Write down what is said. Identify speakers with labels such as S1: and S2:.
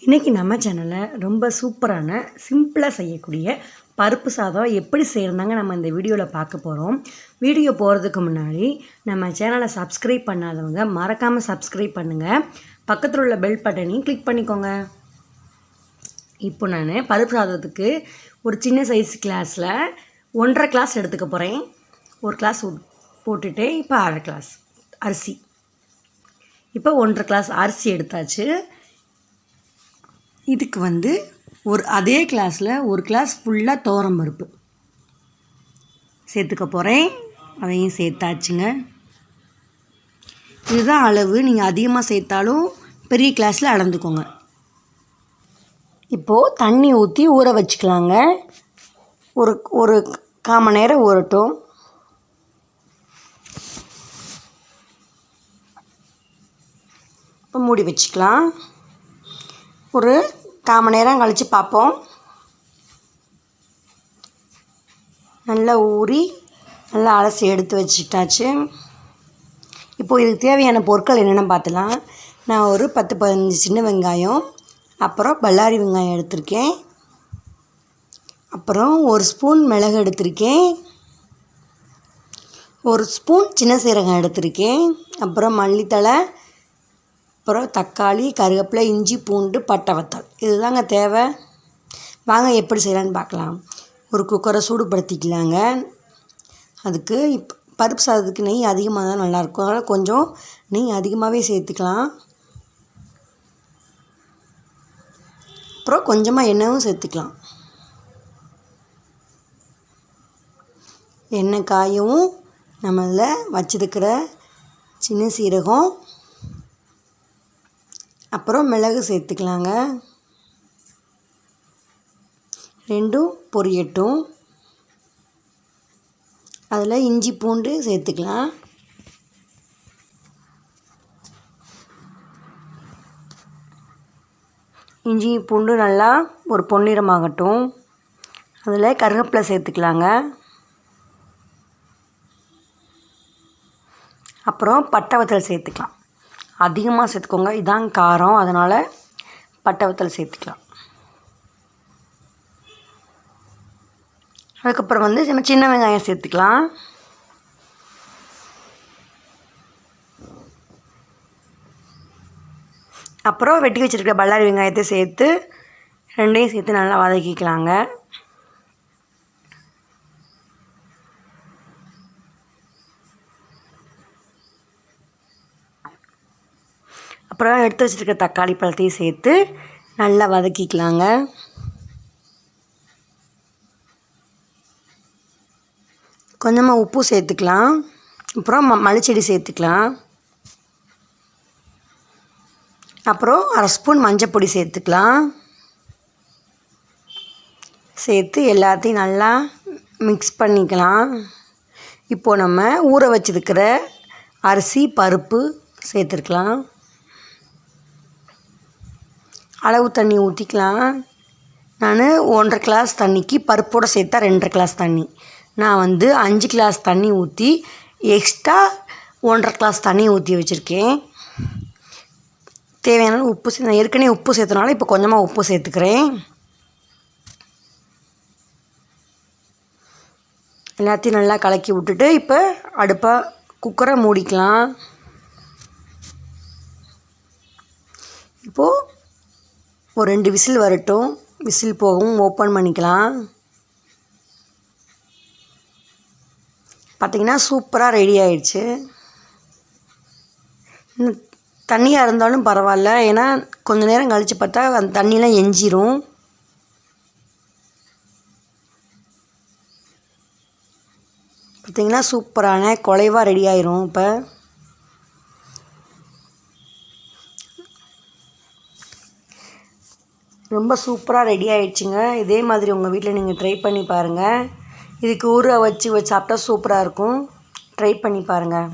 S1: இன்றைக்கி நம்ம சேனலில் ரொம்ப சூப்பரான சிம்பிளாக செய்யக்கூடிய பருப்பு சாதம் எப்படி செய்யறதாங்க நம்ம இந்த வீடியோவில் பார்க்க போகிறோம். வீடியோ போகிறதுக்கு முன்னாடி நம்ம சேனலை சப்ஸ்கிரைப் பண்ணாதவங்க மறக்காமல் சப்ஸ்கிரைப் பண்ணுங்கள். பக்கத்தில் உள்ள பெல் பட்டனையும் கிளிக் பண்ணிக்கோங்க. இப்போ நான் பருப்பு சாதத்துக்கு ஒரு சின்ன சைஸ் கிளாஸில் 1.5 கிளாஸ் எடுத்துக்க போகிறேன். ஒரு கிளாஸ் போட்டுட்டு இப்போ 1/2 கிளாஸ் அரிசி, இப்போ 1.5 கிளாஸ் அரிசி எடுத்தாச்சு. இதுக்கு அதே கிளாஸில் ஒரு கிளாஸ் ஃபுல்லாக துவரம் பருப்பு சேர்த்துக்க போகிறேன். அதையும் சேர்த்தாச்சுங்க. இதுதான் அளவு. நீங்கள் அதிகமாக சேர்த்தாலும் பெரிய கிளாஸில் அளந்துக்கோங்க. இப்போது தண்ணி ஊற்றி ஊற வச்சுக்கலாங்க. ஒரு 1/4 மணி நேரம் ஊறட்டும். இப்போ மூடி வச்சுக்கலாம். ஒரு 1/4 மணி நேரம் கழித்து பார்ப்போம். நல்லா ஊறி நல்லா அலசி எடுத்து வச்சுட்டாச்சு. இப்போது இதுக்கு தேவையான பொருட்கள் என்னென்னு பார்த்துலாம். நான் ஒரு 10-15 சின்ன வெங்காயம், அப்புறம் பல்லாரி வெங்காயம் எடுத்திருக்கேன், அப்புறம் 1 ஸ்பூன் மிளகு எடுத்திருக்கேன், 1 ஸ்பூன் சின்ன சீரகம் எடுத்திருக்கேன், அப்புறம் மல்லித்தழை, அப்புறம் தக்காளி, கருவேப்பிலை, இஞ்சி, பூண்டு, பட்டை வத்தல். இதுதாங்க தேவை. வாங்க எப்படி செய்யலான்னு பார்க்கலாம். ஒரு குக்கரை சூடுபடுத்திக்கலாங்க. அதுக்கு பருப்பு சாதத்துக்கு நெய் அதிகமாக தான் நல்லாயிருக்கும். அதனால் கொஞ்சம் நெய் அதிகமாகவே சேர்த்துக்கலாம். அப்புறம் கொஞ்சமாக எண்ணெயும் சேர்த்துக்கலாம். எண்ணெய் காயவும் நம்ம அதில் வச்சிருக்கிற சின்ன சீரகம், அப்புறம் மிளகு சேர்த்துக்கலாங்க. ரெண்டும் பொரியட்டும். அதில் இஞ்சி பூண்டு சேர்த்துக்கலாம். இஞ்சி பூண்டு நல்லா ஒரு பொன்னிறமாகட்டும். அதில் கருவேப்பிலை சேர்த்துக்கலாங்க. அப்புறம் பட்டை வத்தல் சேர்த்துக்கலாம். அதிகமாக சேர்த்துக்கோங்க. இதான் காரம், அதனால் பட்டை வத்தல் சேர்த்துக்கலாம். அதுக்கப்புறம் நம்ம சின்ன வெங்காயம் சேர்த்துக்கலாம். அப்புறம் வெட்டி வச்சுருக்கிற பல்லாரி வெங்காயத்தை சேர்த்து ரெண்டையும் சேர்த்து நல்லா வதக்கிக்கலாங்க. அப்புறம் எடுத்து வச்சுருக்க தக்காளி பழத்தையும் சேர்த்து நல்லா வதக்கிக்கலாங்க. கொஞ்சமாக உப்பு சேர்த்துக்கலாம். அப்புறம் மல்லிச்செடி சேர்த்துக்கலாம். அப்புறம் 1/2 ஸ்பூன் மஞ்சப்பொடி சேர்த்துக்கலாம். சேர்த்து எல்லாத்தையும் நல்லா மிக்ஸ் பண்ணிக்கலாம். இப்போது நம்ம ஊற வச்சுருக்கிற அரிசி பருப்பு சேர்த்துருக்கலாம். அளவு தண்ணி ஊற்றிக்கலாம். நான் 1.5 கிளாஸ் தண்ணிக்கு பருப்போடு சேர்த்தா 2.5 கிளாஸ் தண்ணி. நான் 5 கிளாஸ் தண்ணி ஊற்றி எக்ஸ்ட்ரா 1.5 கிளாஸ் தண்ணி ஊற்றி வச்சுருக்கேன். தேவையான உப்பு நான் ஏற்கனவே உப்பு சேர்த்தனால இப்போ கொஞ்சமாக உப்பு சேர்த்துக்கிறேன். எல்லாத்தையும் நல்லா கலக்கி விட்டுட்டு இப்போ குக்கரை மூடிக்கலாம். இப்போது ஒரு 2 விசில் வரட்டும். விசில் போகவும் ஓப்பன் பண்ணிக்கலாம். பார்த்திங்கன்னா சூப்பராக ரெடி ஆயிடுச்சு. இன்னும் தண்ணியாக இருந்தாலும் பரவாயில்ல, ஏன்னா கொஞ்சம் நேரம் கழித்து பார்த்தா அந்த தண்ணியெலாம் எஞ்சிரும். பார்த்திங்கன்னா சூப்பரான குழைவாக ரெடி ஆயிரும். இப்போ ரொம்ப சூப்பராக ரெடி ஆகிடுச்சிங்க. இதே மாதிரி உங்கள் வீட்டில் நீங்கள் ட்ரை பண்ணி பாருங்கள். இதுக்கு ஊற வச்சு சாப்பிட்டா சூப்பராக இருக்கும். ட்ரை பண்ணி பாருங்கள்.